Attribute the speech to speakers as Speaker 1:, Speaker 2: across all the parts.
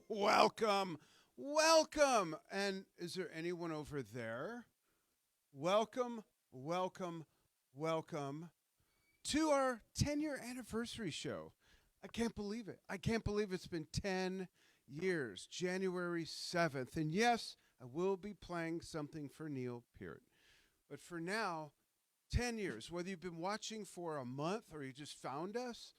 Speaker 1: Welcome, welcome. And is there anyone over there? Welcome, welcome, welcome to our 10-year anniversary show. I can't believe it. I can't believe it's been 10 years, January 7th. And yes, I will be playing something for Neil Peart. But for now, 10 years, whether you've been watching for a month or you just found us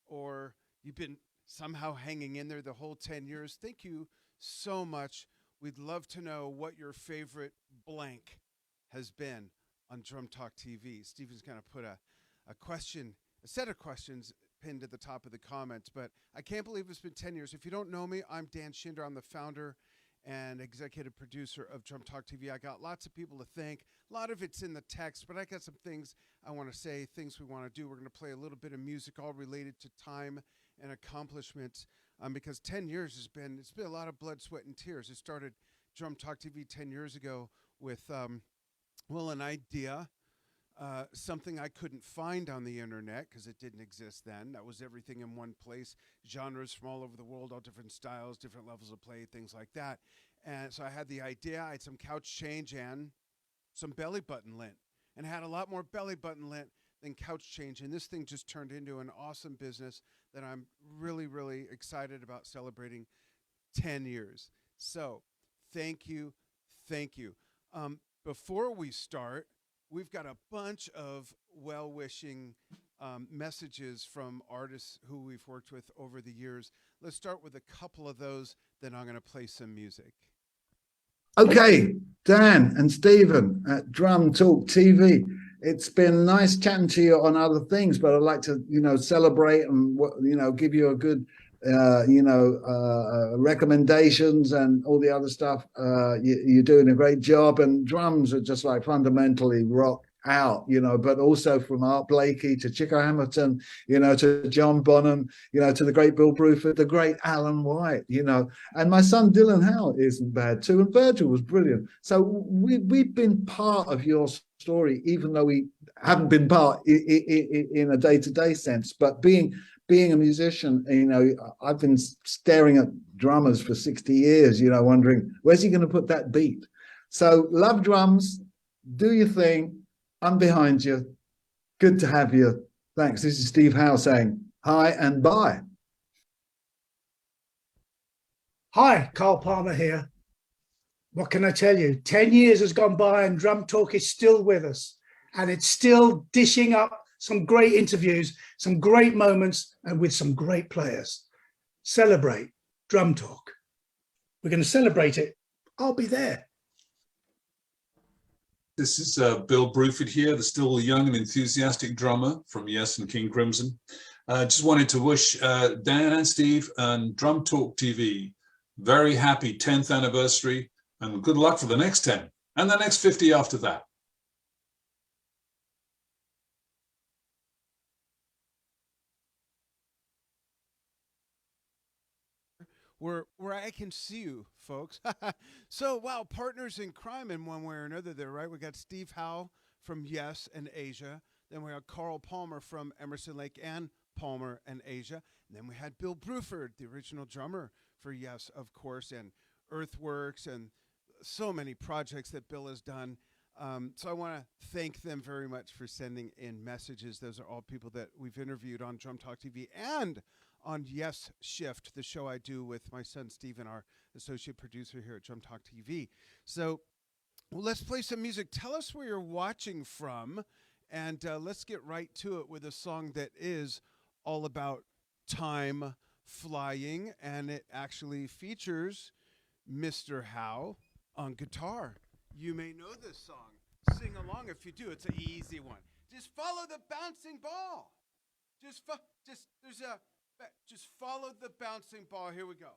Speaker 1: or you've been somehow hanging in there the whole 10 years, thank you so much. We'd love to know what your favorite blank has been on Drum Talk TV. Stephen's going to put a question, a set of questions pinned at the top of the comments, but I can't believe it's been 10 years. If you don't know me, I'm Dan Schinder. I'm the founder and executive producer of Drum Talk TV. I got lots of people to thank. A lot of it's in the text, but I got some things I want to say, things we want to do. We're going to play a little bit of music all related to time and accomplishments because 10 years it's been a lot of blood, sweat, and tears. It started Drum Talk TV 10 years ago with, an idea, something I couldn't find on the internet because it didn't exist then. That was everything in one place, genres from all over the world, all different styles, different levels of play, things like that. And so I had the idea. I had some couch change and some belly button lint, and had a lot more belly button lint than couch change. And this thing just turned into an awesome business that I'm really, really excited about celebrating 10 years. So thank you. Thank you. Before we start, we've got a bunch of well-wishing messages from artists who we've worked with over the years. Let's start with a couple of those, then I'm going to play some music.
Speaker 2: Okay, Dan and Stephen at Drum Talk TV. It's been nice chatting to you on other things, but I'd like to, celebrate and, give you a good, recommendations and all the other stuff. You're doing a great job, and drums are just like fundamentally rock out, but also from Art Blakey to Chico Hamilton, to John Bonham, to the great Bill Bruford, the great Alan White, and my son Dylan Howe isn't bad too, and Virgil was brilliant. So we've been part of your story, even though we haven't been part in a day-to-day sense, but being a musician, I've been staring at drummers for 60 years, wondering, where's he going to put that beat? So love drums, do your thing. I'm behind you. Good to have you. Thanks. This is Steve Howe saying hi and bye.
Speaker 3: Hi, Carl Palmer here. What can I tell you? 10 years has gone by and Drum Talk is still with us, and it's still dishing up some great interviews, some great moments, and with some great players. Celebrate Drum Talk. We're going to celebrate it. I'll be there.
Speaker 4: This is Bill Bruford here, the still young and enthusiastic drummer from Yes and King Crimson. Just wanted to wish Dan and Steve and Drum Talk TV very happy 10th anniversary, and good luck for the next 10 and the next 50 after that.
Speaker 1: Where I can see you, folks. So, wow, partners in crime in one way or another there, right? We got Steve Howe from Yes and Asia. Then we got Carl Palmer from Emerson, Lake and Palmer and Asia. And then we had Bill Bruford, the original drummer for Yes, of course, and Earthworks and so many projects that Bill has done. So I want to thank them very much for sending in messages. Those are all people that we've interviewed on Drum Talk TV and on Yes Shift, the show I do with my son Stephen, our associate producer here at Drum Talk TV. So let's play some music. Tell us where you're watching from, and let's get right to it with a song that is all about time flying, and it actually features Mr. Howe on guitar. You may know this song. Sing along if you do. It's an easy one. Just follow the bouncing ball. Just follow the bouncing ball. Here we go.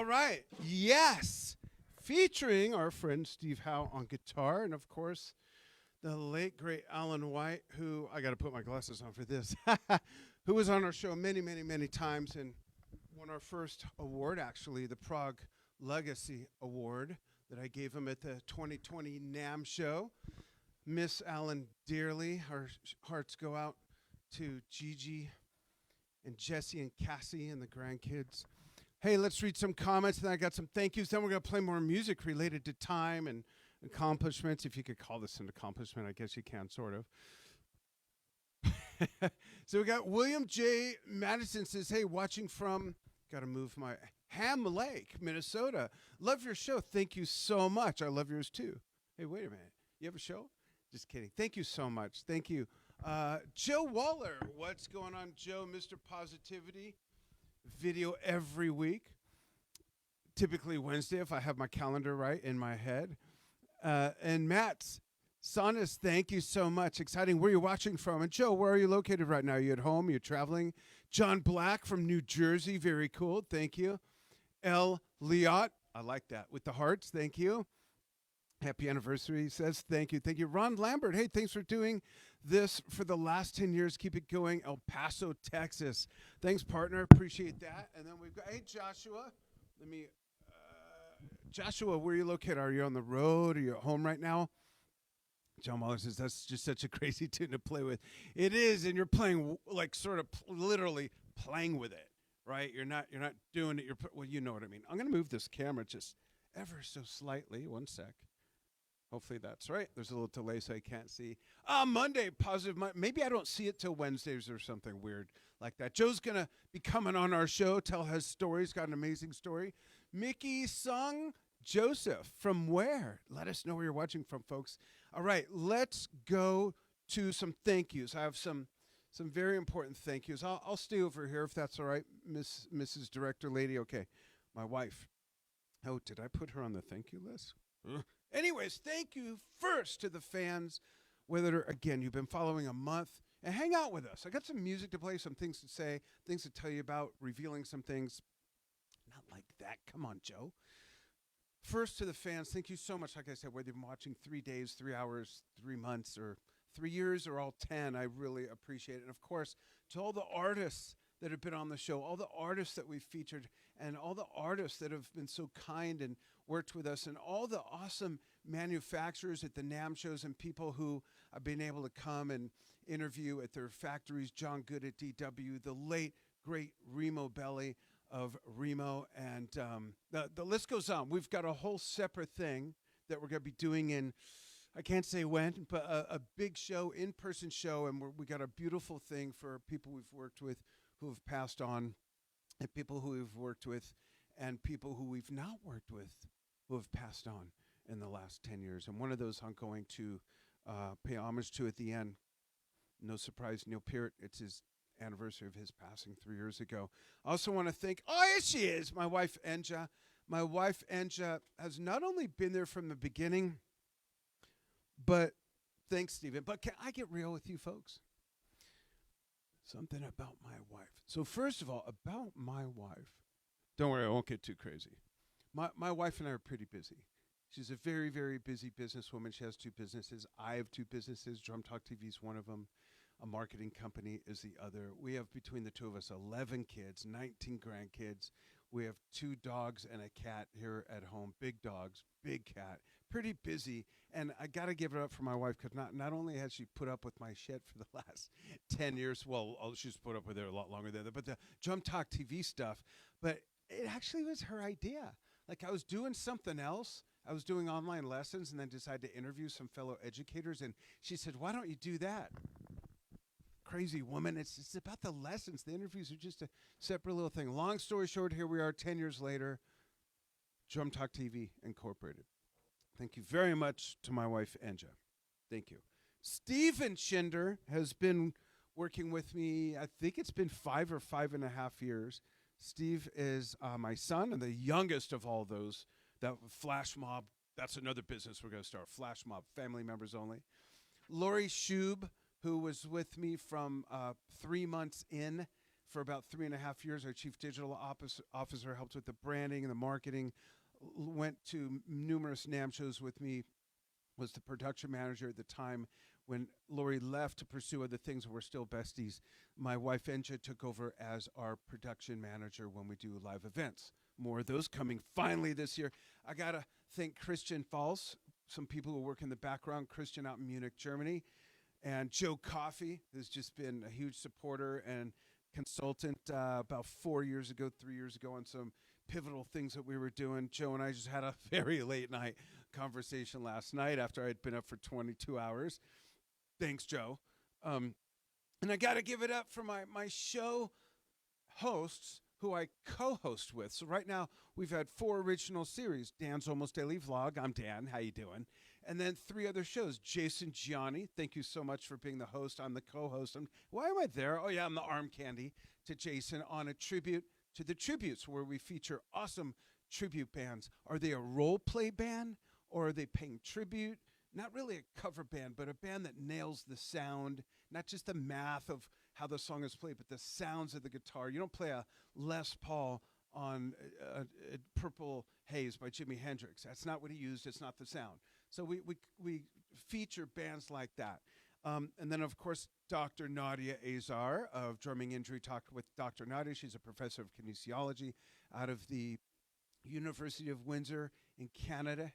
Speaker 1: All right. Yes. Featuring our friend Steve Howe on guitar, and of course, the late, great Alan White, who I got to put my glasses on for this, who was on our show many, many, many times and won our first award, actually, the Prague Legacy Award that I gave him at the 2020 NAMM show. Miss Alan dearly. Our hearts go out to Gigi and Jesse and Cassie and the grandkids. Hey, let's read some comments. Then I got some thank yous. Then we're going to play more music related to time and accomplishments. If you could call this an accomplishment, I guess you can, sort of. So we got William J. Madison says, hey, watching from, got to move my, Ham Lake, Minnesota. Love your show. Thank you so much. I love yours too. Hey, wait a minute. You have a show? Just kidding. Thank you so much. Thank you. Joe Waller. What's going on, Joe? Mr. Positivity. Video every week. Typically Wednesday if I have my calendar right in my head. And Matt Sonis, thank you so much. Exciting. Where are you watching from? And Joe, where are you located right now? Are you at home? Are you traveling? John Black from New Jersey. Very cool. Thank you. L. Liot. I like that. With the hearts. Thank you. Happy anniversary, he says. Thank you. Thank you. Ron Lambert. Hey, thanks for doing this for the last 10 years. Keep it going. El Paso, Texas. Thanks, partner. Appreciate that. And then we've got, hey, Joshua. Joshua, where are you located? Are you on the road? Are you at home right now? John Waller says, that's just such a crazy tune to play with. It is, and you're playing, like, sort of literally playing with it, right? You're not doing it. Well, you know what I mean. I'm going to move this camera just ever so slightly. One sec. Hopefully that's right. There's a little delay so I can't see. Monday, positive Monday. Maybe I don't see it till Wednesdays or something weird like that. Joe's going to be coming on our show, tell his stories. Got an amazing story. Mickey Sung Joseph. From where? Let us know where you're watching from, folks. All right, let's go to some thank yous. I have some very important thank yous. I'll stay over here if that's all right, Mrs. Director Lady. Okay, my wife. Oh, did I put her on the thank you list? Anyways, thank you first to the fans, whether, again, you've been following a month, and hang out with us. I got some music to play, some things to say, things to tell you about, revealing some things. Not like that. Come on, Joe. First to the fans, thank you so much. Like I said, whether you've been watching 3 days, 3 hours, 3 months, or 3 years, or all 10, I really appreciate it. And, of course, to all the artists that have been on the show, all the artists that we've featured, and all the artists that have been so kind and worked with us, and all the awesome manufacturers at the NAMM shows and people who have been able to come and interview at their factories. John Good at DW, the late, great Remo Belli of Remo, and the list goes on. We've got a whole separate thing that we're going to be doing in, I can't say when, but a big show, in-person show, and we got a beautiful thing for people we've worked with who have passed on, and people who we've worked with, and people who we've not worked with who have passed on in the last 10 years. And one of those I'm going to pay homage to at the end. No surprise, Neil Peart. It's his anniversary of his passing 3 years ago. I also want to thank, oh, here she is, my wife, Enja. My wife, Enja, has not only been there from the beginning, but, thanks, Stephen, but can I get real with you folks? Something about my wife. So first of all, about my wife, don't worry, I won't get too crazy. My wife and I are pretty busy. She's a very, very busy businesswoman. She has 2 businesses. I have 2 businesses. Drum Talk TV is one of them. A marketing company is the other. We have, between the 2 of us, 11 kids, 19 grandkids. We have 2 dogs and a cat here at home. Big dogs, big cat. Pretty busy. And I got to give it up for my wife, because not only has she put up with my shit for the last 10 years, well, she's put up with it a lot longer than that, but the Drum Talk TV stuff, but it actually was her idea. Like, I was doing something else. I was doing online lessons and then decided to interview some fellow educators, and she said, why don't you do that? Crazy woman. It's about the lessons. The interviews are just a separate little thing. Long story short, here we are 10 years later, Drum Talk TV Incorporated. Thank you very much to my wife, Enja. Thank you. Stephen Schinder has been working with me, I think it's been 5 or 5.5 years. Steve is my son and the youngest of all those. That Flash Mob, that's another business we're going to start. Flash Mob, family members only. Lori Shube, who was with me from 3 months in, for about 3.5 years, our chief digital officer, helped with the branding and the marketing, went to numerous NAMM shows with me, was the production manager at the time when Lori left to pursue other things. We're still besties. My wife, Enja, took over as our production manager when we do live events. More of those coming finally this year. I got to thank Christian Falls, some people who work in the background, Christian out in Munich, Germany, and Joe Coffey, who's just been a huge supporter and consultant about 3 years ago on some pivotal things that we were doing. Joe and I just had a very late night conversation last night after I'd been up for 22 hours. Thanks, Joe. And I got to give it up for my show hosts who I co-host with. So right now we've had 4 original series. Dan's Almost Daily Vlog. I'm Dan. How you doing? And then 3 other shows. Jason Gianni, thank you so much for being the host. I'm the co-host. Why am I there? Oh, yeah, I'm the arm candy to Jason on a tribute to the Tributes, where we feature awesome tribute bands. Are they a role play band, or are they paying tribute? Not really a cover band, but a band that nails the sound, not just the math of how the song is played, but the sounds of the guitar. You don't play a Les Paul on Purple Haze by Jimi Hendrix. That's not what he used. It's not the sound. So we feature bands like that. And then, of course, Dr. Nadia Azar of Drumming Injury Talk with Dr. Nadia. She's a professor of kinesiology out of the University of Windsor in Canada,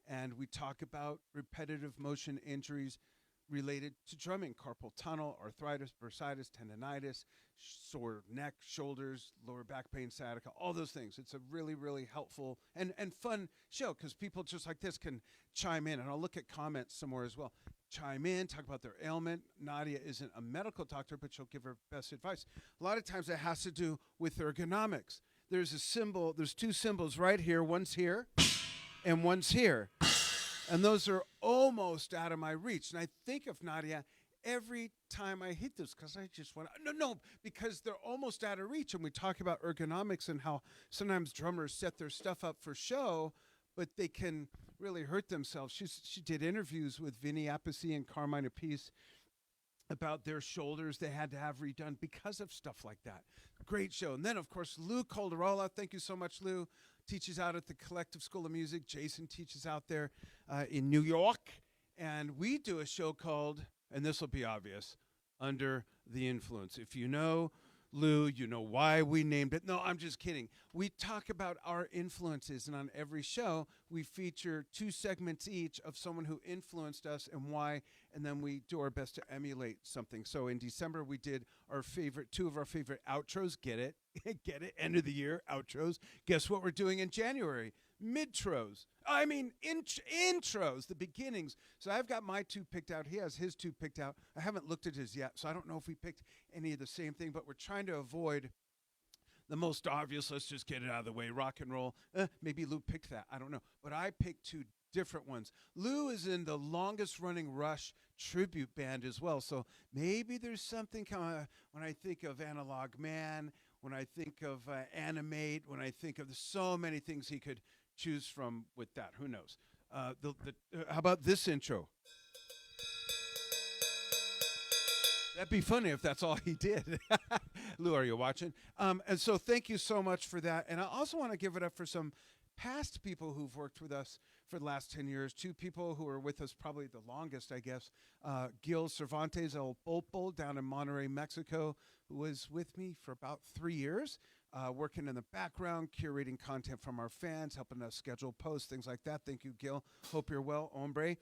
Speaker 1: And we talk about repetitive motion injuries related to drumming: carpal tunnel, arthritis, bursitis, tendonitis, sore neck, shoulders, lower back pain, sciatica, all those things. It's a really, really helpful and fun show because people just like this can chime in. And I'll look at comments somewhere as well. Chime in, talk about their ailment. Nadia isn't a medical doctor, but she'll give her best advice. A lot of times it has to do with ergonomics. There's a symbol, there's 2 symbols right here. One's here and one's here. And those are almost out of my reach. And I think of Nadia every time I hit this because I just want to, no, because they're almost out of reach. And we talk about ergonomics and how sometimes drummers set their stuff up for show, but they can really hurt themselves. She did interviews with Vinny Appice and Carmine Appice about their shoulders they had to have redone because of stuff like that. Great show. And then, of course, Lou Calderola. Thank you so much, Lou. Teaches out at the Collective School of Music. Jason teaches out there in New York. And we do a show called, and this will be obvious, Under the Influence. If you know Lou, you know why we named it. No, I'm just kidding. We talk about our influences, and on every show, we feature 2 segments each of someone who influenced us and why, and then we do our best to emulate something. So in December, we did our favorite, 2 of our favorite outros. Get it? Get it? End of the year outros. Guess what we're doing in January? Intros, the beginnings. So I've got my 2 picked out. He has his 2 picked out. I haven't looked at his yet, so I don't know if we picked any of the same thing, but we're trying to avoid the most obvious. Let's just get it out of the way. Rock and roll. Maybe Lou picked that. I don't know. But I picked 2 different ones. Lou is in the longest running Rush tribute band as well. So maybe there's something coming when I think of Analog Man, when I think of Animate, when I think of so many things he could choose from with that. Who knows? How about this intro? That'd be funny if that's all he did. Lou, are you watching? And so thank you so much for that. And I also want to give it up for some past people who've worked with us for the last 10 years. 2 people who are with us probably the longest, I guess. Gil Cervantes El Polpo down in Monterrey, Mexico, who was with me for about 3 years, working in the background, curating content from our fans, helping us schedule posts, things like that. Thank you, Gil. Hope you're well, hombre.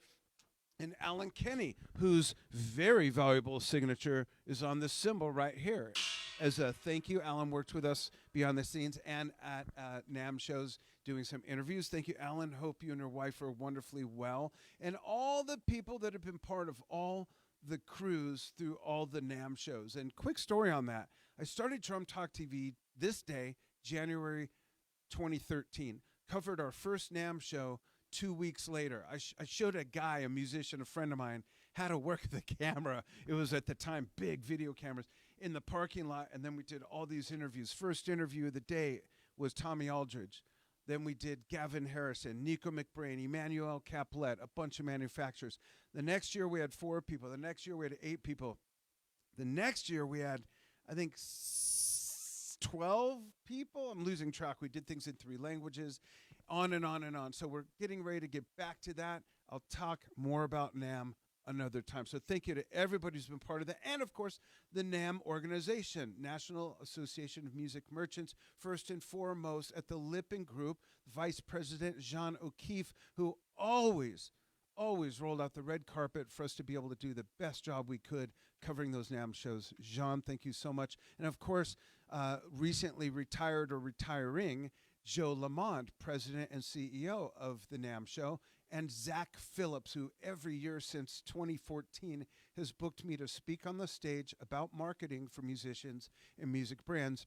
Speaker 1: And Alan Kenny, whose very valuable signature is on this symbol right here. As a thank you, Alan worked with us behind the scenes and at NAMM shows doing some interviews. Thank you, Alan. Hope you and your wife are wonderfully well. And all the people that have been part of all the crews through all the NAMM shows. And quick story on that. I started Drum Talk TV this day, January 2013. Covered our first NAMM show 2 weeks later. I showed a guy, a musician, a friend of mine, how to work the camera. It was at the time big video cameras in the parking lot, and then we did all these interviews. First interview of the day was Tommy Aldridge. Then we did Gavin Harrison, Nico McBrain, Emmanuel Caplet, a bunch of manufacturers. The next year we had 4 people. The next year we had 8 people. The next year we had I think 12 people. I'm losing track. We did things in 3 languages, on and on and on. So we're getting ready to get back to that. I'll talk more about NAMM another time. So thank you to everybody who's been part of that. And of course, the NAMM organization, National Association of Music Merchants, first and foremost at the Lippin Group, Vice President Jean O'Keefe, who always rolled out the red carpet for us to be able to do the best job we could covering those NAMM shows. Jean, thank you so much. And of course, recently retired or retiring Joe Lamont, President and CEO of the NAMM show, and Zach Phillips, who every year since 2014 has booked me to speak on the stage about marketing for musicians and music brands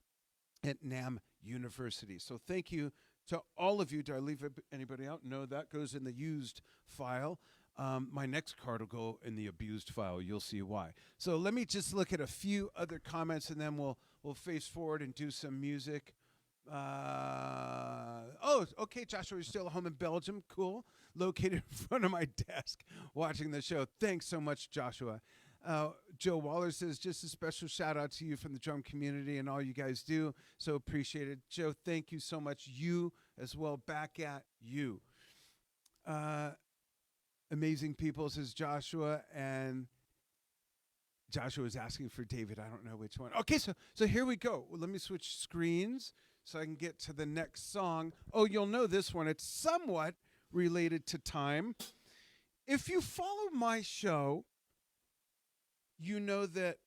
Speaker 1: at NAMM University. So thank you to all of you. Did I leave anybody out? No, that goes in the used file. My next card will go in the abused file. You'll see why. So let me just look at a few other comments, and then we'll face forward and do some music. Oh, okay, Joshua, you're still at home in Belgium. Cool. Located in front of my desk watching the show. Thanks so much, Joshua. Joe Waller says, just a special shout out to you from the drum community and all you guys do. So appreciated. Joe, thank you so much. You as well. Back at you. Amazing people, says Joshua. And Joshua is asking for David. I don't know which one. Okay, so here we go. Well, let me switch screens so I can get to the next song. Oh, you'll know this one. It's somewhat related to time. If you follow my show, you know that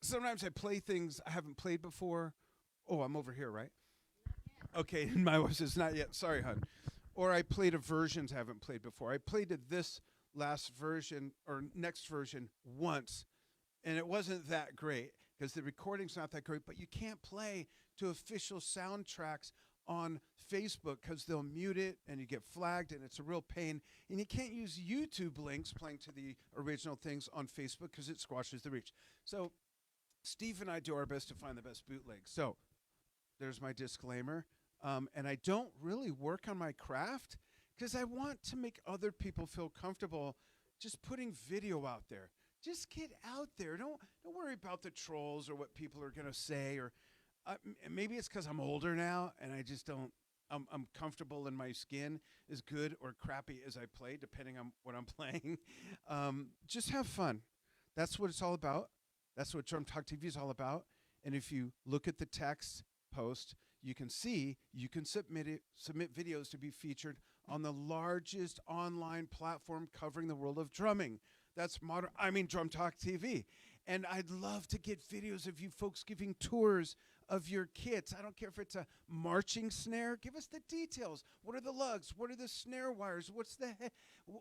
Speaker 1: sometimes I play things I haven't played before. Oh, I'm over here, right? Okay, my wife says not yet. Sorry, hon. Or I played versions I haven't played before. I played this last version or next version once, and it wasn't that great because the recording's not that great, but you can't play to official soundtracks on Facebook because they'll mute it and you get flagged and it's a real pain. And you can't use YouTube links playing to the original things on Facebook because it squashes the reach. So Steve and I do our best to find the best bootlegs. So there's my disclaimer. And I don't really work on my craft because I want to make other people feel comfortable just putting video out there. Just get out there. Don't worry about the trolls or what people are going to say. Or maybe it's because I'm older now and I just don't. I'm comfortable in my skin, as good or crappy as I play, depending on what I'm playing. Just have fun. That's what it's all about. That's what Drum Talk TV is all about. And if you look at the text post, you can see you can submit videos to be featured on the largest online platform covering the world of drumming. That's Drum Talk TV. And I'd love to get videos of you folks giving tours of your kits. I don't care if it's a marching snare. Give us the details. What are the lugs? What are the snare wires? What's the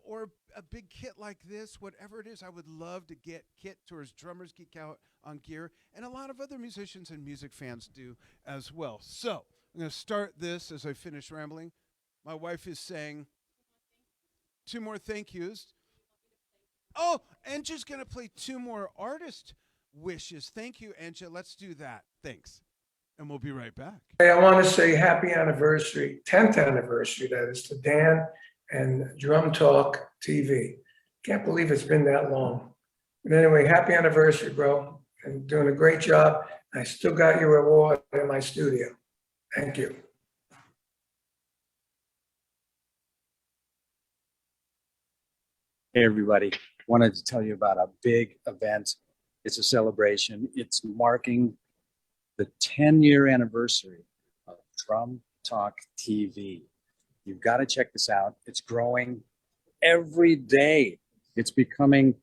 Speaker 1: or a big kit like this? Whatever it is, I would love to get kit tours. Drummers geek out on gear, and a lot of other musicians and music fans do as well. So I'm going to start this as I finish rambling. My wife is saying 2 more thank yous. Oh, Angie's going to play 2 more artist wishes. Thank you, Angie. Let's do that. Thanks. And we'll be right back.
Speaker 5: Hey, I want to say happy anniversary, 10th anniversary, that is, to Dan and Drum Talk TV. Can't believe it's been that long. But anyway, happy anniversary, bro. And doing a great job. I still got your award in my studio. Thank you.
Speaker 6: Hey, everybody. Wanted to tell you about a big event. It's a celebration. It's marking the 10-year anniversary of Drum Talk TV. You've got to check this out. It's growing every day. It's becoming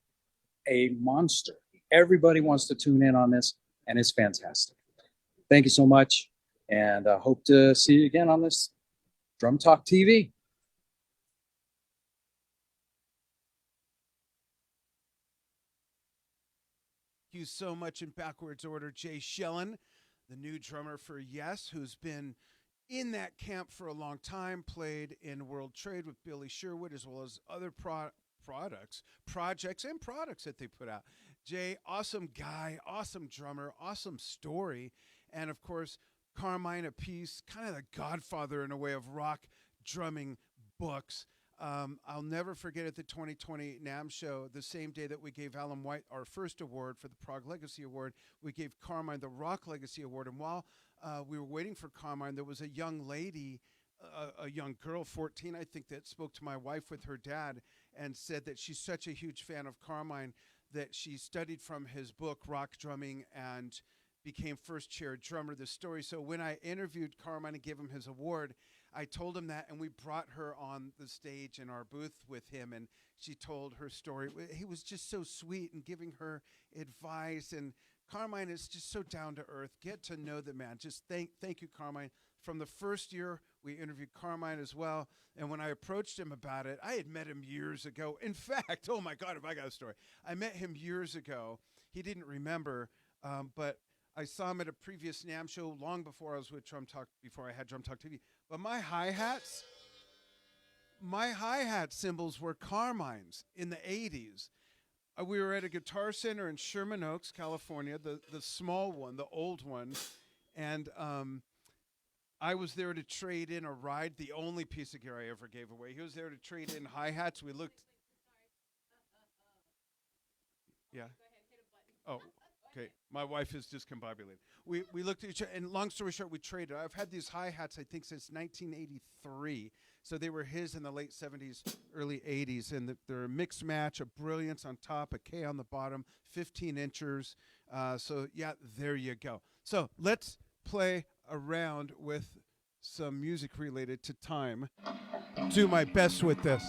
Speaker 6: a monster. Everybody wants to tune in on this, and it's fantastic. Thank you so much, and I hope to see you again on this Drum Talk TV.
Speaker 1: Thank you so much in backwards order, Jay Schellen, the new drummer for Yes, who's been in that camp for a long time, played in World Trade with Billy Sherwood, as well as other projects that they put out. Jay, awesome guy, awesome drummer, awesome story. And of course, Carmine Appice, kind of the godfather in a way of rock drumming books. I'll never forget at the 2020 NAMM show, the same day that we gave Alan White our first award for the Prague Legacy Award, we gave Carmine the Rock Legacy Award. And while we were waiting for Carmine, there was a young lady, a young girl, 14, I think, that spoke to my wife with her dad and said that she's such a huge fan of Carmine that she studied from his book, Rock Drumming, and became first chair drummer, the story. So when I interviewed Carmine and gave him his award, I told him that, and we brought her on the stage in our booth with him, and she told her story. He was just so sweet and giving her advice, and Carmine is just so down to earth. Get to know the man. Just thank you, Carmine. From the first year, we interviewed Carmine as well, and when I approached him about it, I had met him years ago. In fact, oh my God, if I got a story. I met him years ago. He didn't remember, but I saw him at a previous NAMM show long before I was with Drum Talk, before I had Drum Talk TV. But my hi-hat cymbals were Carmine's in the 80s. We were at a Guitar Center in Sherman Oaks, California, the small one, the old one. And I was there to trade in a ride, the only piece of gear I ever gave away. He was there to trade in hi-hats. We looked. Yeah. Oh. Okay, my wife is discombobulated. We looked at each other, and long story short, we traded. I've had these hi-hats, I think, since 1983. So they were his in the late 70s, early 80s, and they're a mixed match, a Brilliance on top, a K on the bottom, 15 inchers. So yeah, there you go. So let's play around with some music related to time. Do my best with this.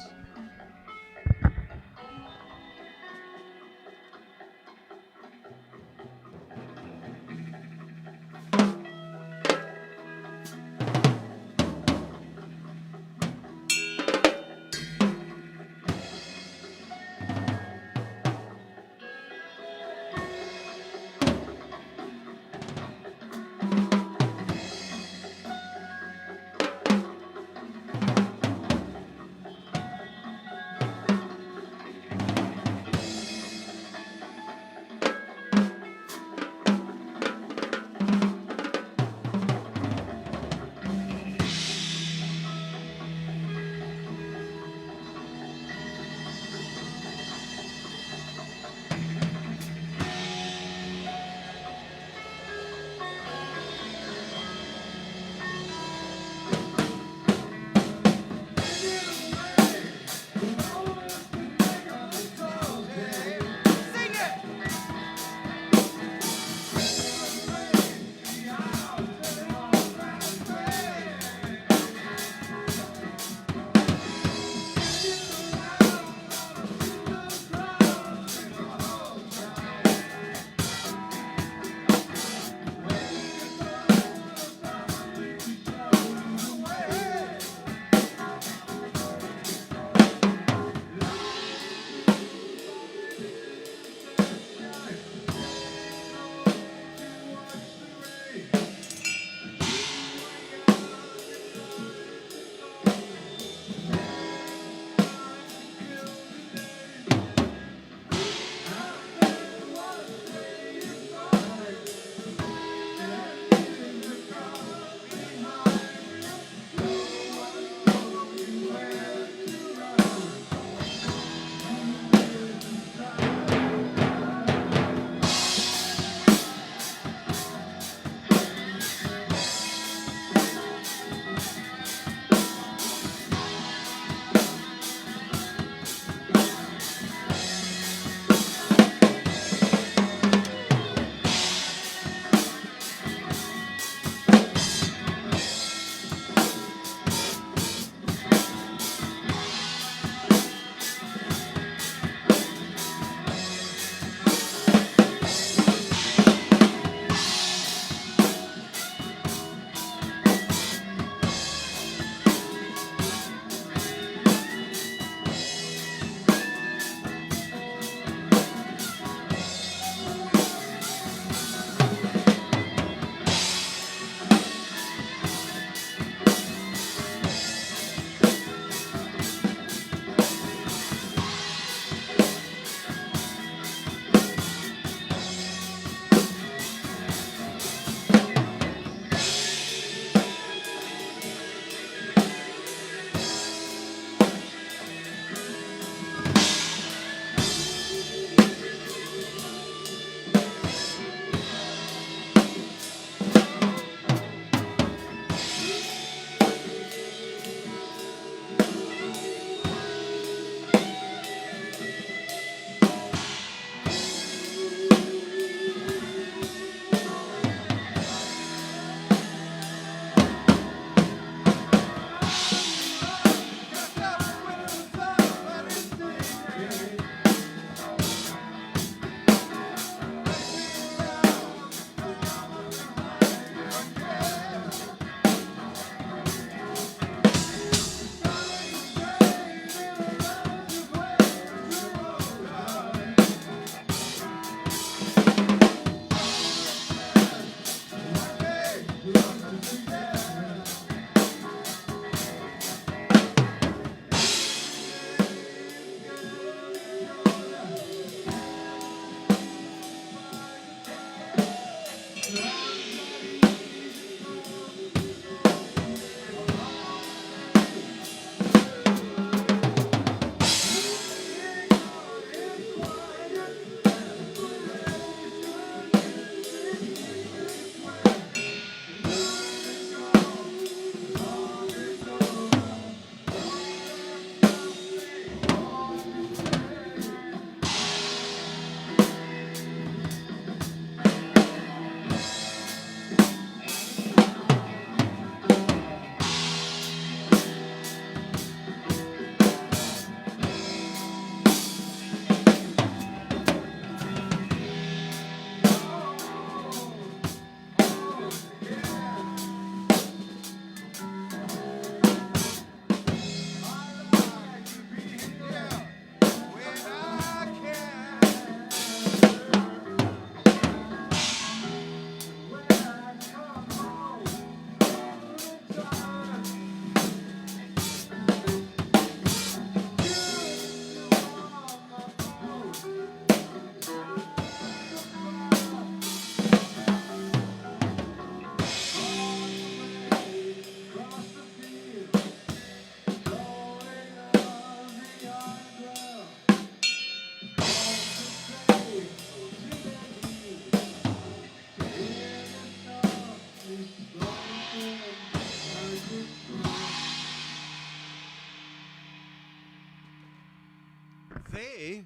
Speaker 1: they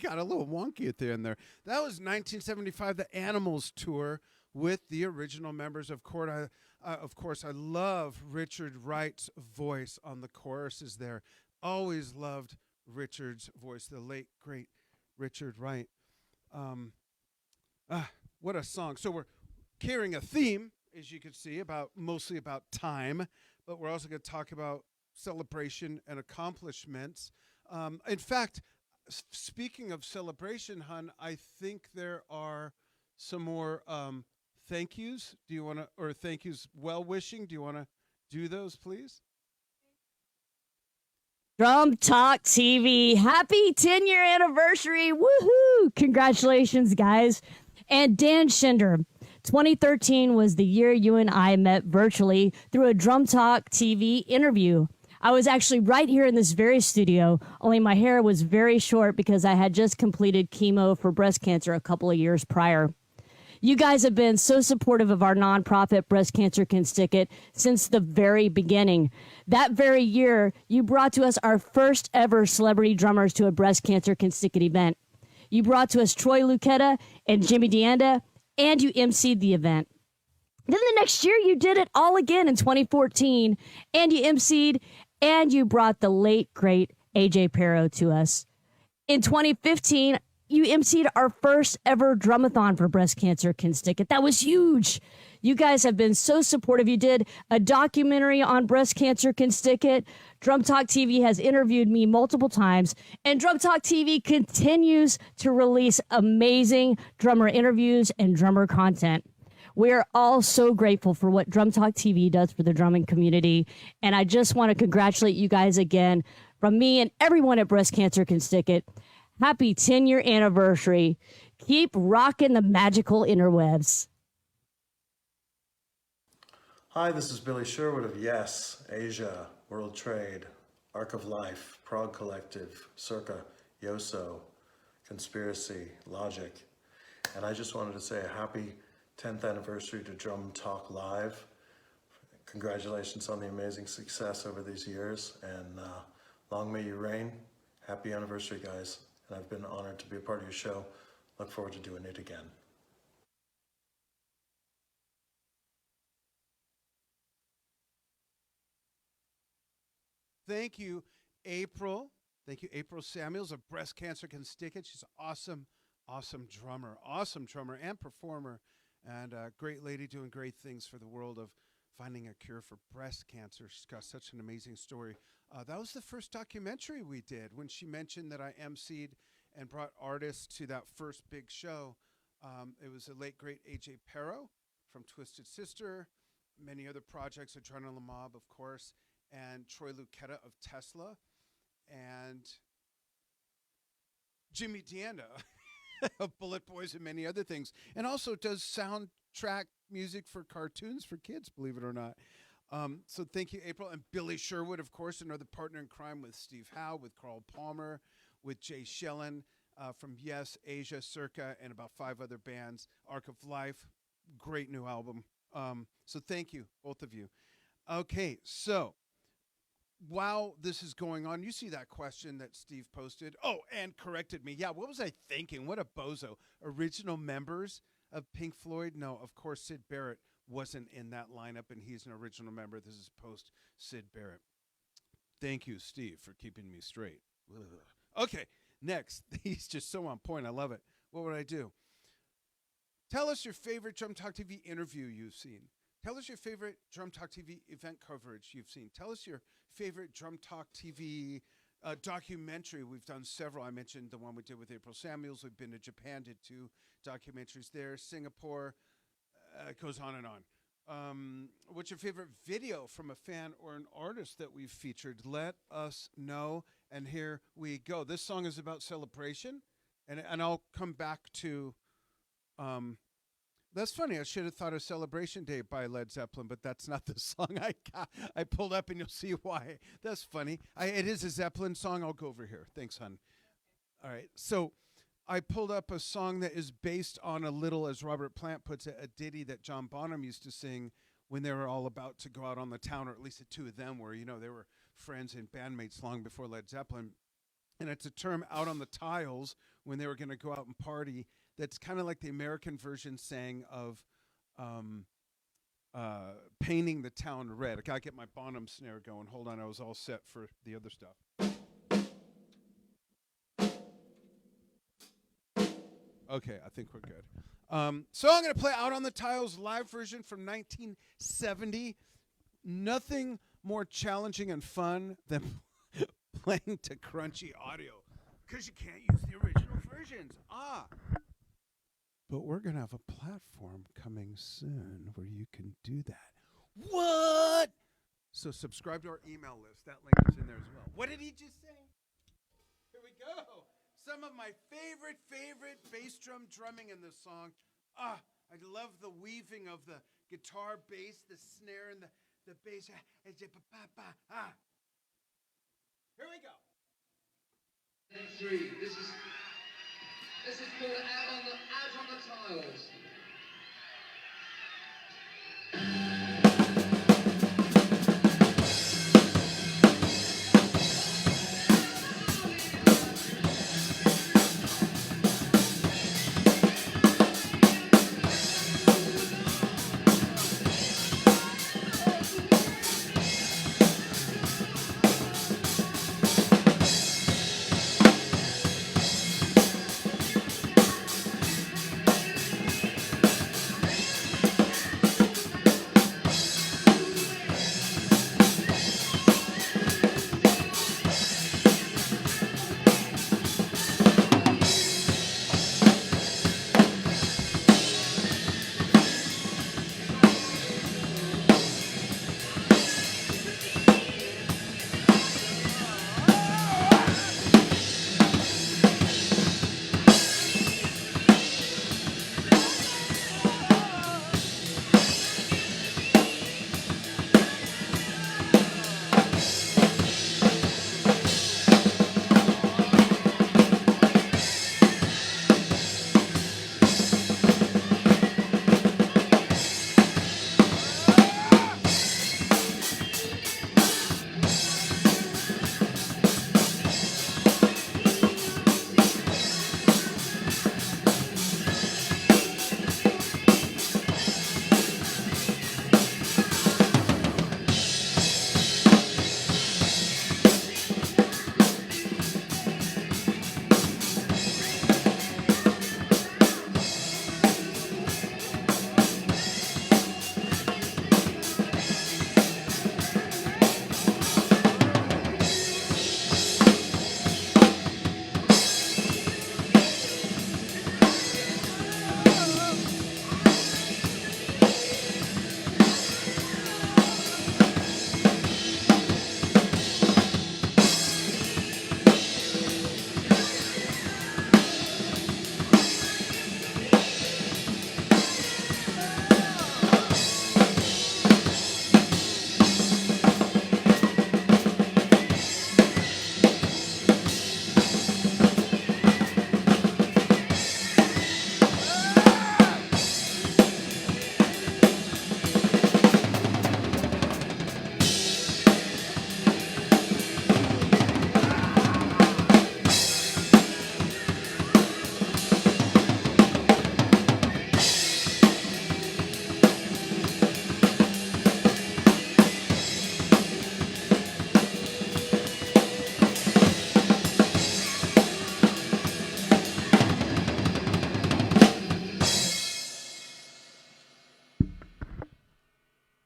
Speaker 1: got a little wonky at the end there. That was 1975, the Animals tour with the original members of course. Of course, I love Richard Wright's voice on the choruses there. Always loved Richard's voice, the late, great Richard Wright. What a song. So we're carrying a theme, as you can see, mostly about time, but we're also going to talk about celebration and accomplishments. In fact, speaking of celebration, Hun, I think there are some more thank yous. Do you want to, or thank yous well wishing? Do you want to do those, please?
Speaker 7: Drum Talk TV. Happy 10-year anniversary. Woohoo! Congratulations, guys. And Dan Schinder, 2013 was the year you and I met virtually through a Drum Talk TV interview. I was actually right here in this very studio, only my hair was very short because I had just completed chemo for breast cancer a couple of years prior. You guys have been so supportive of our nonprofit Breast Cancer Can Stick It since the very beginning. That very year, you brought to us our first ever celebrity drummers to a Breast Cancer Can Stick It event. You brought to us Troy Luccketta and Jimmy DeAnda, and you emceed the event. Then the next year, you did it all again in 2014, and you emceed, and you brought the late, great AJ Pero to us. In 2015, you emceed our first ever drumathon for Breast Cancer Can Stick It. That was huge. You guys have been so supportive. You did a documentary on Breast Cancer Can Stick It. Drum Talk TV has interviewed me multiple times, and Drum Talk TV continues to release amazing drummer interviews and drummer content. We are all so grateful for what Drum Talk TV does for the drumming community, and I just want to congratulate you guys again from me and everyone at Breast Cancer Can Stick It. Happy 10-year anniversary. Keep rocking the magical interwebs.
Speaker 8: Hi, this is Billy Sherwood of Yes, Asia, World Trade, Arc of Life, Prague Collective, Circa, Yoso, Conspiracy, Logic. And I just wanted to say a happy 10th anniversary to Drum Talk Live. Congratulations on the amazing success over these years, and long may you reign. Happy anniversary, guys. And I've been honored to be a part of your show. Look forward to doing it again.
Speaker 1: Thank you, April. Thank you, April Samuels of Breast Cancer Can Stick It. She's an awesome drummer and performer, and a great lady doing great things for the world of finding a cure for breast cancer. She's got such an amazing story. That was the first documentary we did when she mentioned that I emceed and brought artists to that first big show. It was the late, great AJ Pero from Twisted Sister, many other projects, Adrenaline Mob, of course, and Troy Luccketta of Tesla, and Jimmy DeAnda of Bullet Boys and many other things, and also does soundtrack music for cartoons for kids, believe it or not. So thank you, April. And Billy Sherwood, of course, another partner in crime with Steve Howe, with Carl Palmer, with Jay Schellen from Yes, Asia, Circa, and about 5 other bands. Arc of Life, great new album. So thank you, both of you. Okay, so while this is going on, you see that question that Steve posted. Oh, and corrected me. Yeah, what was I thinking? What a bozo. Original members of Pink Floyd? No, of course, Sid Barrett wasn't in that lineup, and he's an original member. This is post Sid Barrett. Thank you, Steve, for keeping me straight. Ugh. Okay, next. He's just so on point. I love it. What would I do? Tell us your favorite Drum Talk TV interview you've seen. Tell us your favorite Drum Talk TV event coverage you've seen. Tell us your favorite Drum Talk TV documentary. We've done several. I mentioned the one we did with April Samuels. We've been to Japan, did 2 documentaries there. Singapore, it goes on and on. What's your favorite video from a fan or an artist that we've featured? Let us know. And here we go. This song is about celebration, and I'll come back to... That's funny. I should have thought of Celebration Day by Led Zeppelin, but that's not the song I pulled up, and you'll see why. That's funny. It is a Zeppelin song. I'll go over here. Thanks, hon. All right. So I pulled up a song that is based on a little, as Robert Plant puts it, a ditty that John Bonham used to sing when they were all about to go out on the town, or at least the 2 of them were. You know, they were friends and bandmates long before Led Zeppelin. and it's a term out on the tiles when they were going to go out and party. That's kind of like the American version saying of painting the town red. I gotta get my Bonham snare going. Hold on, I was all set for the other stuff. Okay, I think we're good. So I'm gonna play Out on the Tiles live version from 1970. Nothing more challenging and fun than playing to crunchy audio because you can't use the original versions. But we're going to have a platform coming soon where you can do that. What? So subscribe to our email list. That link is in there as well. What did he just say? Here we go. Some of my favorite bass drum drumming in this song. I love the weaving of the guitar, bass, the snare, and the bass. Here we go.
Speaker 9: Three. This is called Out on the Tiles.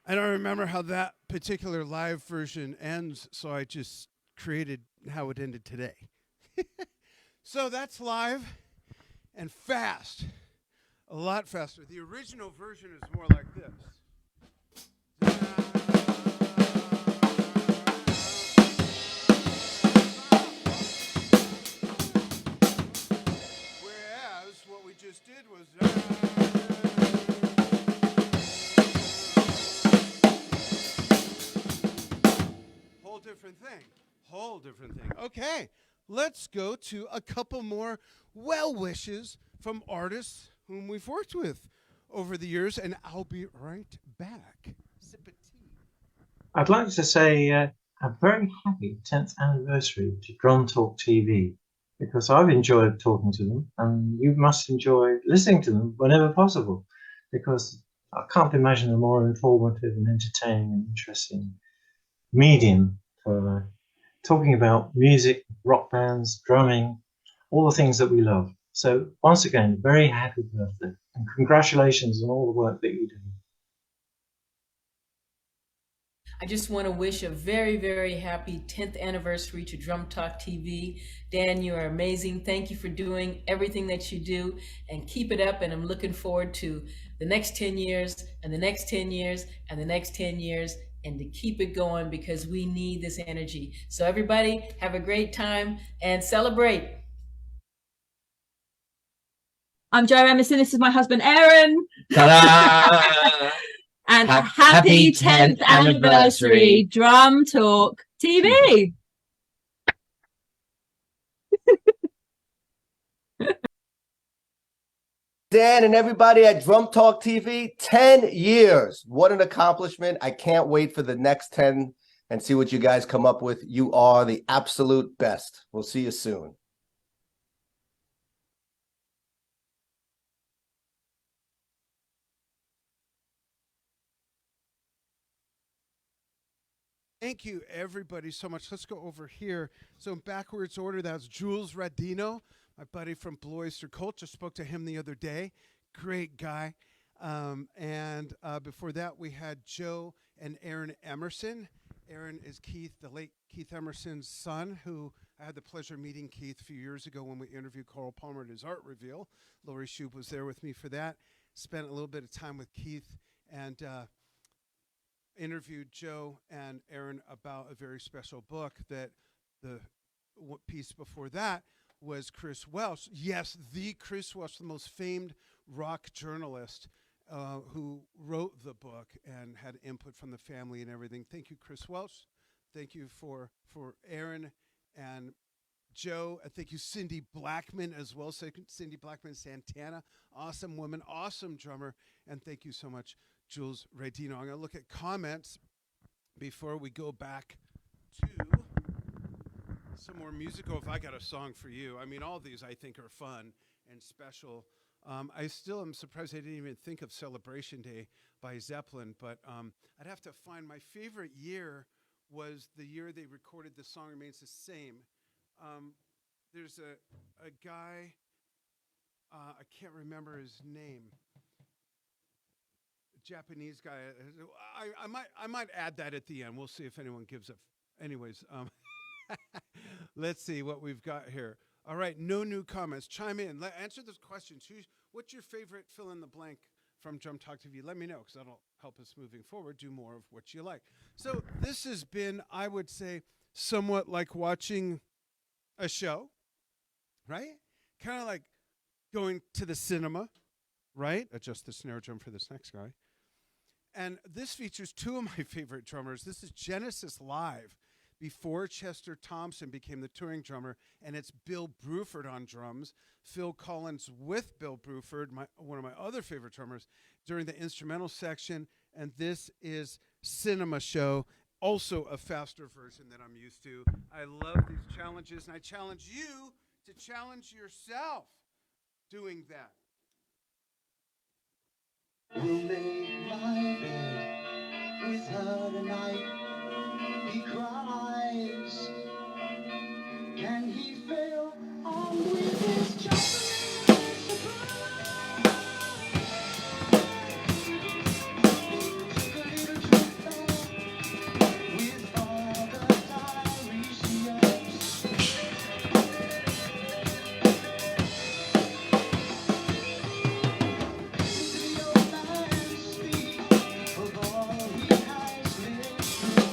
Speaker 1: I don't remember how that particular live version ends, so I just created how it ended today. So that's live and fast, a lot faster. The original version is more like this. Whereas what we just did was whole different thing. Okay, let's go to a couple more well wishes from artists whom we've worked with over the years, and I'll be right back. Sip of tea.
Speaker 10: I'd like to say a very happy 10th anniversary to Drum Talk TV, because I've enjoyed talking to them, and you must enjoy listening to them whenever possible, because I can't imagine a more informative and entertaining and interesting medium for talking about music, rock bands, drumming, all the things that we love. So once again, very happy birthday and congratulations on all the work that you do.
Speaker 11: I just want to wish a very, very happy 10th anniversary to Drum Talk TV. Dan, you are amazing. Thank you for doing everything that you do, and keep it up. And I'm looking forward to the next 10 years and the next 10 years and the next 10 years, and to keep it going, because we need this energy. So everybody have a great time and celebrate.
Speaker 12: I'm Jo Emerson. This is my husband, Aaron.
Speaker 13: Ta-da!
Speaker 12: And
Speaker 13: Happy 10th anniversary,
Speaker 12: Drum Talk TV.
Speaker 13: Dan and everybody at Drum Talk TV, 10 years. What an accomplishment. I can't wait for the next 10 and see what you guys come up with. You are the absolute best. We'll see you soon.
Speaker 1: Thank you, everybody, so much. Let's go over here. So in backwards order, that's Jules Radino, my buddy from Blue Oyster Cult. Just spoke to him the other day. Great guy. And before that, we had Joe and Aaron Emerson. Aaron is Keith, the late Keith Emerson's son, who I had the pleasure of meeting Keith a few years ago when we interviewed Carl Palmer at his art reveal. Lori Shoup was there with me for that. Spent a little bit of time with Keith and interviewed Joe and Aaron about a very special book that the piece before that was Chris Welsh. Yes, the Chris Welsh, the most famed rock journalist who wrote the book and had input from the family and everything. Thank you, Chris Welsh. Thank you for Aaron and Joe. And thank you, Cindy Blackman as well. So Cindy Blackman Santana, awesome woman, awesome drummer. And thank you so much, Jules Radino. I'm going to look at comments before we go back to some more music. Oh, if I got a song for you. I mean, all these I think are fun and special. I still am surprised I didn't even think of Celebration Day by Zeppelin, but I'd have to find my favorite year was the year they recorded The Song Remains the Same. There's a guy, I can't remember his name, Japanese guy. I might add that at the end. We'll see if anyone gives it. Anyways, let's see what we've got here. All right, no new comments. Chime in. Answer those questions. What's your favorite fill in the blank from Drum Talk TV? Let me know, because that'll help us moving forward. Do more of what you like. So this has been, I would say, somewhat like watching a show, right? Kind of like going to the cinema, right? Adjust the snare drum for this next guy. And this features two of my favorite drummers. This is Genesis Live, before Chester Thompson became the touring drummer, and it's Bill Bruford on drums, Phil Collins with Bill Bruford, one of my other favorite drummers, during the instrumental section. And this is Cinema Show, also a faster version that I'm used to. I love these challenges, and I challenge you to challenge yourself doing that.
Speaker 14: We'll make my bed with her tonight. He cries. Can he fail on with his Japanese with all the diaries she owns. Listen to the old man speak of all he has lived through.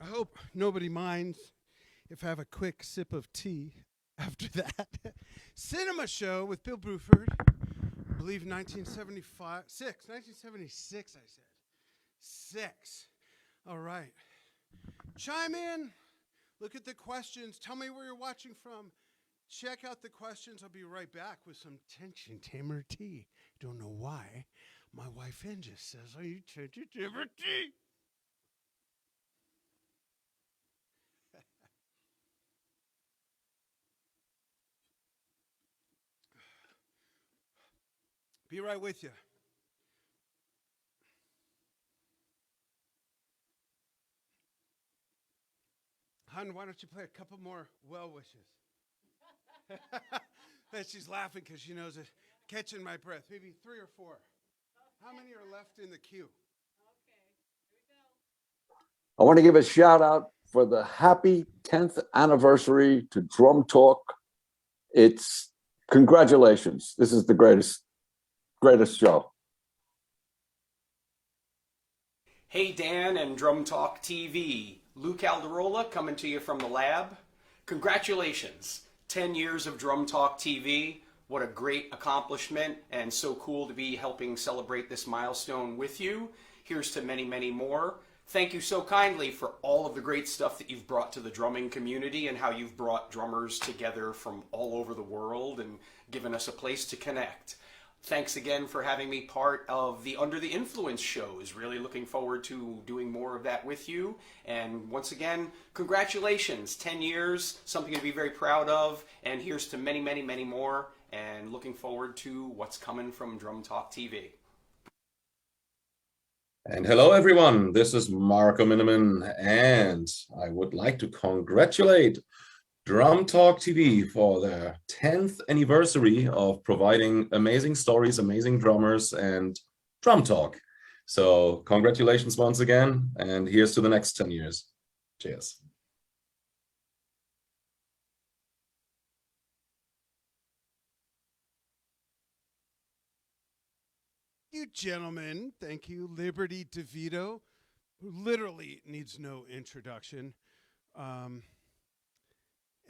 Speaker 1: hope nobody minds if I have a quick sip of tea after that. Cinema Show with Bill Bruford. I believe 1976, I said. 6. All right. Chime in. Look at the questions. Tell me where you're watching from. Check out the questions. I'll be right back with some tension tamer tea. Don't know why. My wife Ann just says, "Are you tension tamer tea?" Be right with you. Hun, why don't you play a couple more well wishes? And she's laughing because she knows it. Catching my breath. Maybe 3 or 4. How many are left in the queue?
Speaker 15: I want to give a shout out for the happy 10th anniversary to Drum Talk. It's congratulations. This is the greatest show.
Speaker 16: Hey, Dan and Drum Talk TV. Lou Calderola coming to you from the lab. Congratulations. 10 years of Drum Talk TV. What a great accomplishment, and so cool to be helping celebrate this milestone with you. Here's to many, many more. Thank you so kindly for all of the great stuff that you've brought to the drumming community and how you've brought drummers together from all over the world and given us a place to connect. Thanks again for having me part of the Under the Influence shows. Really looking forward to doing more of that with you. And once again, congratulations. 10 years, something to be very proud of. And here's to many, many, many more. And looking forward to what's coming from Drum Talk TV.
Speaker 17: And hello, everyone. This is Marco Miniman, and I would like to congratulate Drum Talk TV for their 10th anniversary of providing amazing stories, amazing drummers, and Drum Talk. So congratulations once again, and here's to the next 10 years. Cheers.
Speaker 1: You gentlemen, thank you. Liberty DeVito, who literally needs no introduction.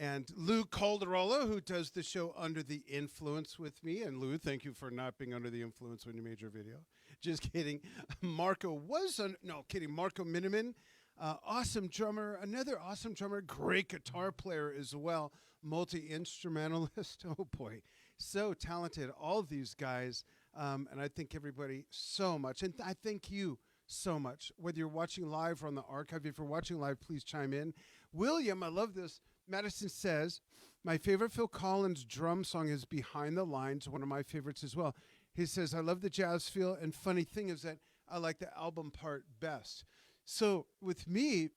Speaker 1: And Lou Calderola, who does the show Under the Influence with me. And Lou, thank you for not being under the influence when you made your video. Just kidding. Marco Marco Miniman, awesome drummer, another awesome drummer, great guitar player as well, multi-instrumentalist. Oh boy, so talented, all of these guys. And I thank everybody so much. And I thank you so much. Whether you're watching live or on the archive, if you're watching live, please chime in. William, I love this. Madison says, my favorite Phil Collins drum song is Behind the Lines, one of my favorites as well. He says, I love the jazz feel, and funny thing is that I like the album part best. So with me,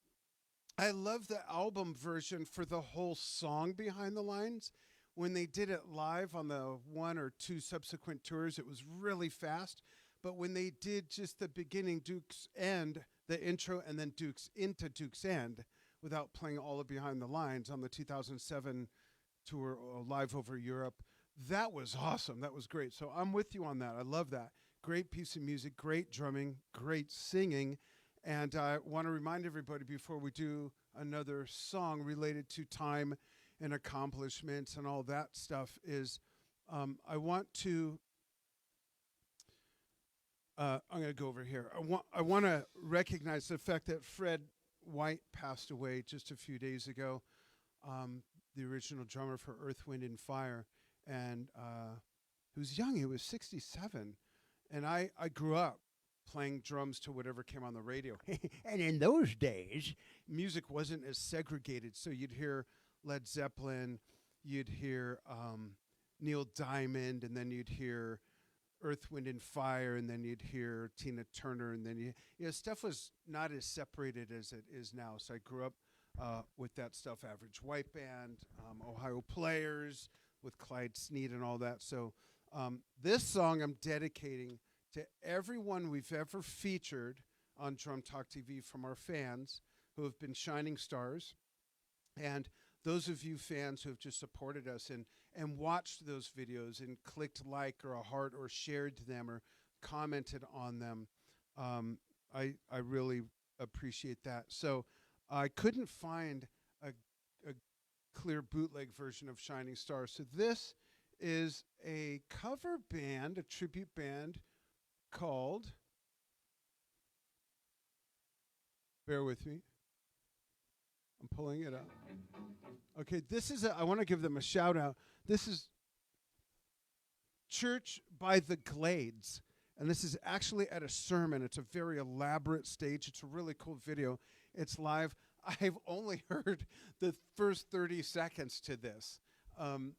Speaker 1: I love the album version for the whole song Behind the Lines. When they did it live on the 1 or 2 subsequent tours, it was really fast. But when they did just the beginning, Duke's End, the intro, and then into Duke's End, without playing all of Behind the Lines on the 2007 tour live over Europe, that was awesome. That was great. So I'm with you on that. I love that. Great piece of music, great drumming, great singing. And I want to remind everybody before we do another song related to time and accomplishments and all that stuff is I want to I'm going to go over here. I want to recognize the fact that Fred White passed away just a few days ago, the original drummer for Earth, Wind, and Fire, and he was young. He was 67, and I grew up playing drums to whatever came on the radio. And in those days, music wasn't as segregated, so you'd hear Led Zeppelin, you'd hear Neil Diamond, and then you'd hear Earth, Wind, and Fire, and then you'd hear Tina Turner, and then stuff was not as separated as it is now. So I grew up with that stuff, Average White Band, Ohio Players, with Clyde Sneed and all that. So this song I'm dedicating to everyone we've ever featured on Drum Talk TV from our fans who have been shining stars, and those of you fans who have just supported us and watched those videos and clicked like or a heart or shared them or commented on them. I really appreciate that. So I couldn't find a clear bootleg version of Shining Star. So this is a cover band, a tribute band called, bear with me, I'm pulling it up. Okay, this is I want to give them a shout out. This is Church by the Glades. And this is actually at a sermon. It's a very elaborate stage. It's a really cool video. It's live. I've only heard the first 30 seconds to this.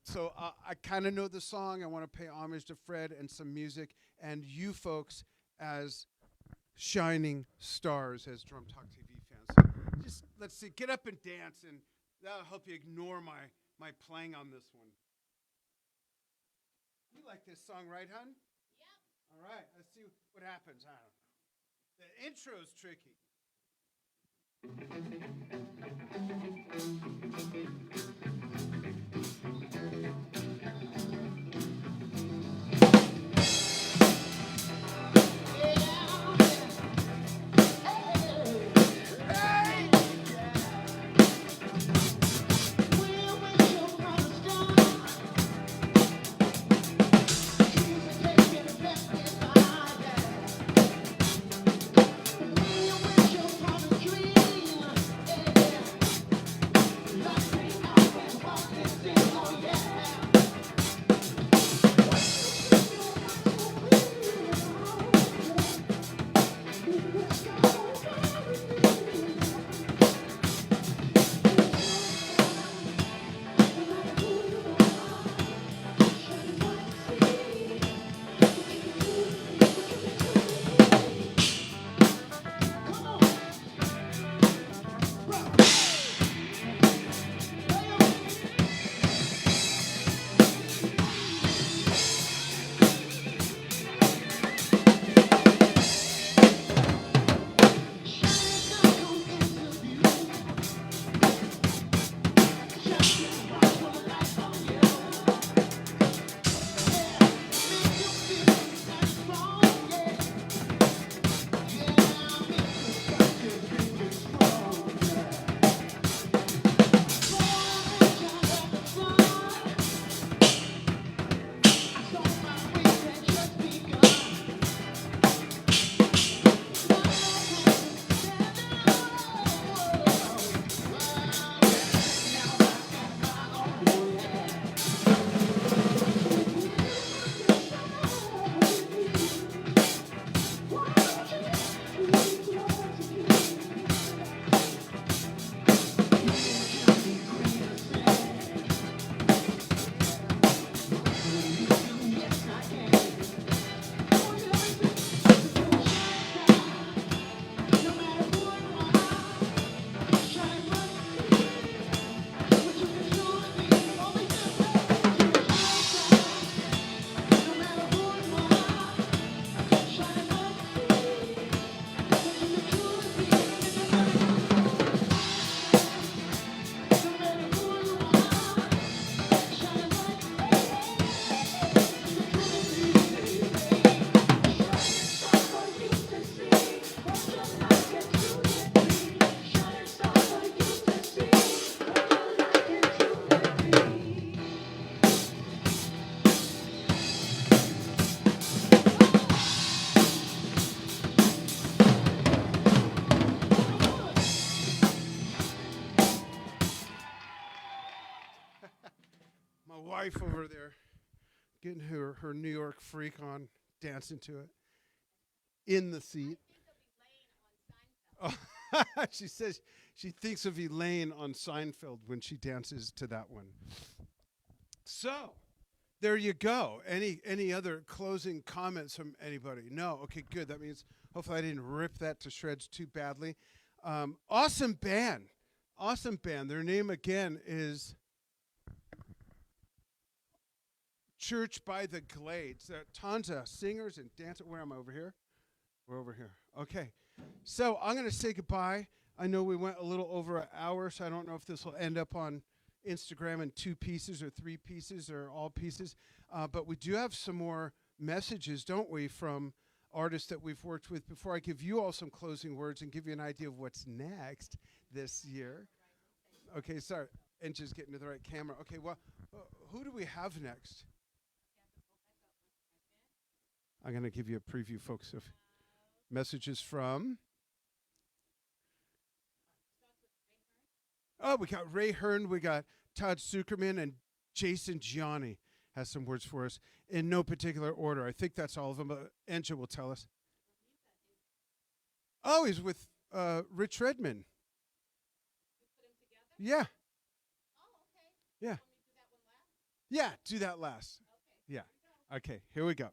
Speaker 1: So I kind of know the song. I want to pay homage to Fred and some music and you folks as shining stars, as Drum Talk TV fans. So just, let's see, get up and dance, and that'll help you ignore my playing on this one. You like this song, right, hon? Yep. All right, let's see what happens. I don't know. The intro's tricky. Wife over there getting her New York freak on, dancing to it in the seat. Oh, she says she thinks of Elaine on Seinfeld when she dances to that one. So there you go. Any other closing comments from anybody? No? Okay, good. That means hopefully I didn't rip that to shreds too badly. Awesome band. Awesome band. Their name again is Church by the Glades. There are tons of singers and dancers. Where am I over here? We're over here. Okay. So I'm going to say goodbye. I know we went a little over an hour, so I don't know if this will end up on Instagram in 2 pieces or 3 pieces or all pieces. But we do have some more messages, don't we, from artists that we've worked with. Before I give you all some closing words and give you an idea of what's next, this year. Okay, sorry. And just getting to the right camera. Okay, well, who do we have next? I'm going to give you a preview, folks, of messages from. Oh, we got Ray Hearn, we got Todd Zuckerman, and Jason Gianni has some words for us in no particular order. I think that's all of them, but Angela will tell us. Oh, he's with Rich Redmond. Yeah. Yeah. Yeah, do that last. Yeah. Okay, here we go.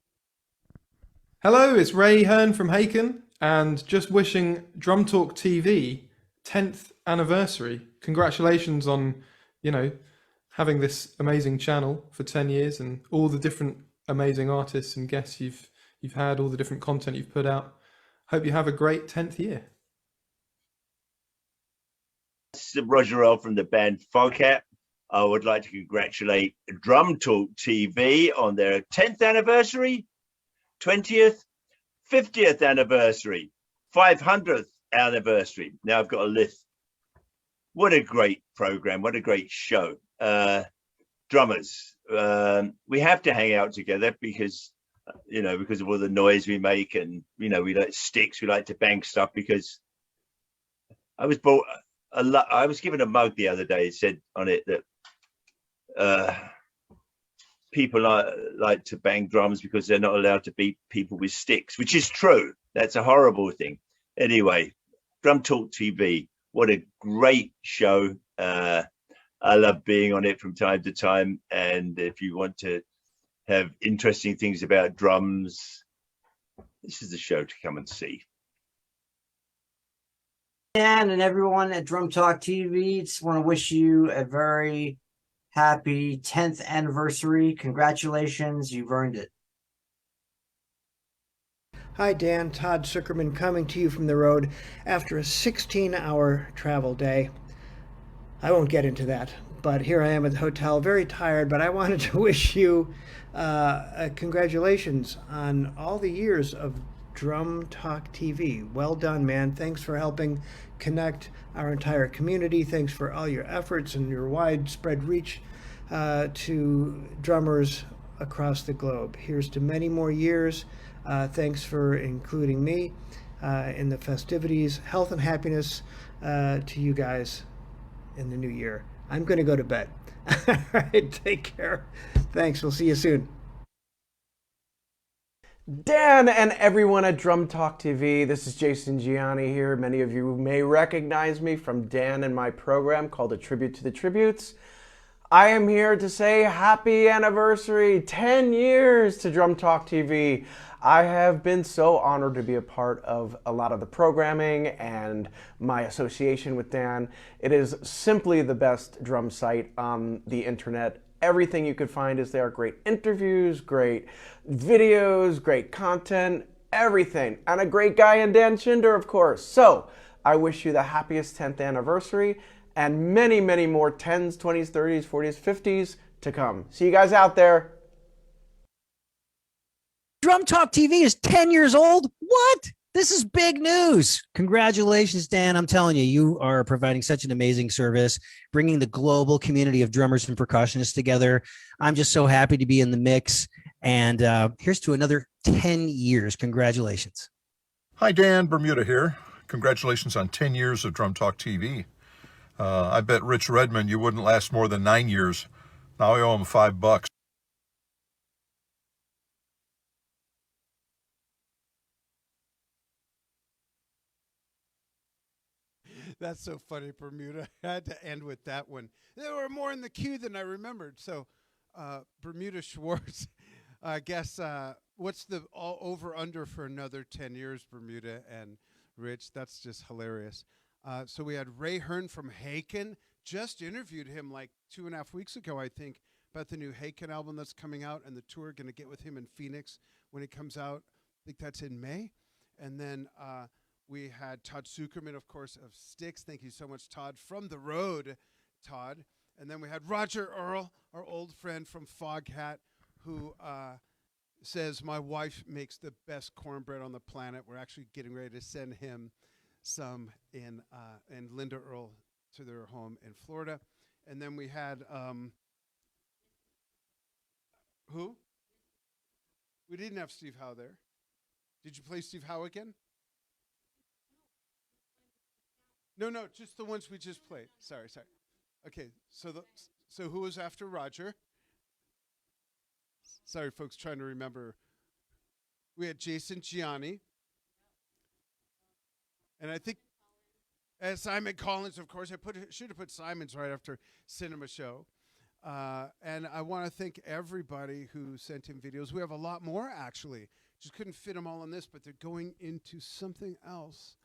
Speaker 18: Hello, it's Ray Hearn from Haken, and just wishing Drum Talk TV 10th anniversary. Congratulations on, having this amazing channel for 10 years and all the different amazing artists and guests you've had, all the different content you've put out. Hope you have a great 10th year.
Speaker 19: This is Roger Earl from the band Foghat. I would like to congratulate Drum Talk TV on their 10th anniversary, 20th, 50th anniversary, 500th anniversary. Now I've got a list. What a great program. What a great show. Drummers, we have to hang out together because of all the noise we make, and, we like sticks. We like to bang stuff because I was given a mug the other day. It said on it that people like to bang drums because they're not allowed to beat people with sticks, which is true. That's a horrible thing. Anyway, Drum Talk TV, what a great show. I love being on it from time to time. And if you want to have interesting things about drums, this is the show to come and see.
Speaker 20: Dan and everyone at Drum Talk TV, just want to wish you a very happy 10th anniversary. Congratulations, you've earned it.
Speaker 21: Hi Dan, Todd Zuckerman coming to you from the road after a 16-hour travel day. I won't get into that, but here I am at the hotel, very tired, but I wanted to wish you congratulations on all the years of Drum Talk TV. Well done, man. Thanks for helping connect our entire community. Thanks for all your efforts and your widespread reach to drummers across the globe. Here's to many more years. Thanks for including me in the festivities. Health and happiness to you guys in the new year. I'm going to go to bed. All right, take care. Thanks. We'll see you soon.
Speaker 22: Dan and everyone at Drum Talk TV, this is Jason Gianni here. Many of you may recognize me from Dan and my program called A Tribute to the Tributes. I am here to say happy anniversary, 10 years to Drum Talk TV. I have been so honored to be a part of a lot of the programming and my association with Dan. It is simply the best drum site on the internet. Everything you could find is there. Great interviews, great videos, great content, everything. And a great guy in Dan Schinder, of course. So I wish you the happiest 10th anniversary and many, many more 10s, 20s, 30s, 40s, 50s to come. See you guys out there.
Speaker 23: Drum Talk TV is 10 years old? What? This is big news. Congratulations, Dan. I'm telling you, you are providing such an amazing service, bringing the global community of drummers and percussionists together. I'm just so happy to be in the mix. And here's to another 10 years. Congratulations.
Speaker 24: Hi, Dan. Bermuda here. Congratulations on 10 years of Drum Talk TV. I bet Rich Redmond you wouldn't last more than 9 years. Now I owe him $5.
Speaker 1: That's so funny, Bermuda. I had to end with that one. There were more in the queue than I remembered. So, Bermuda Schwartz, I guess, what's the over-under for another 10 years, Bermuda and Rich? That's just hilarious. So we had Ray Hearn from Haken. Just interviewed him like 2.5 weeks ago, I think, about the new Haken album that's coming out and the tour. Going to get with him in Phoenix when it comes out. I think that's in May. And then we had Todd Zuckerman, of course, of Styx. Thank you so much, Todd, from the road, Todd. And then we had Roger Earl, our old friend from Foghat, who says, my wife makes the best cornbread on the planet. We're actually getting ready to send him some in Linda Earl to their home in Florida. And then we had who? We didn't have Steve Howe there. Did you play Steve Howe again? No, just the ones we just played. Sorry. Okay, so who was after Roger? Sorry, folks, trying to remember. We had Jason Gianni. And I think Simon Collins, of course. Should have put Simon's right after Cinema Show. And I want to thank everybody who sent in videos. We have a lot more, actually. Just couldn't fit them all in this, but they're going into something else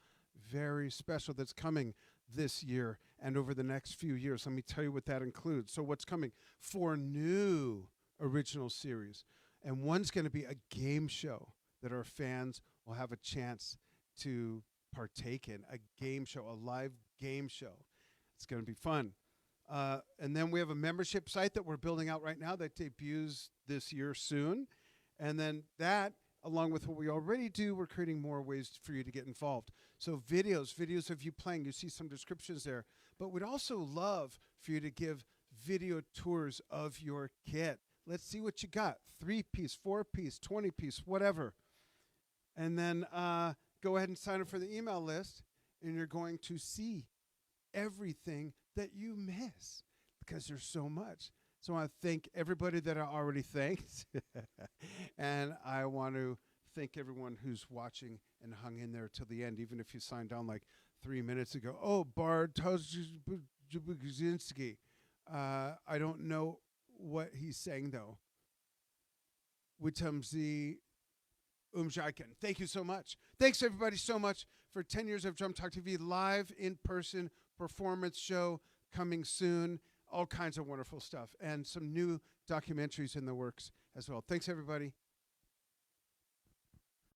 Speaker 1: very special that's coming this year and over the next few years. Let me tell you what that includes. So what's coming? 4 new original series. And one's going to be a game show that our fans will have a chance to partake in. A game show, a live game show. It's going to be fun. And then we have a membership site that we're building out right now that debuts this year soon. And then that, along with what we already do, we're creating more ways for you to get involved. So videos of you playing, you see some descriptions there. But we'd also love for you to give video tours of your kit. Let's see what you got. 3-piece, 4-piece, 20-piece, whatever. And then go ahead and sign up for the email list, and you're going to see everything that you miss because there's so much. So I want to thank everybody that I already thanked. And I want to thank everyone who's watching and hung in there till the end, even if you signed on like 3 minutes ago. Oh, Bard Tozzinski. I don't know what he's saying, though. Witamzi Umjaiken. Thank you so much. Thanks, everybody, so much for 10 years of Drum Talk TV live in-person performance show coming soon. All kinds of wonderful stuff and some new documentaries in the works as well. Thanks, everybody.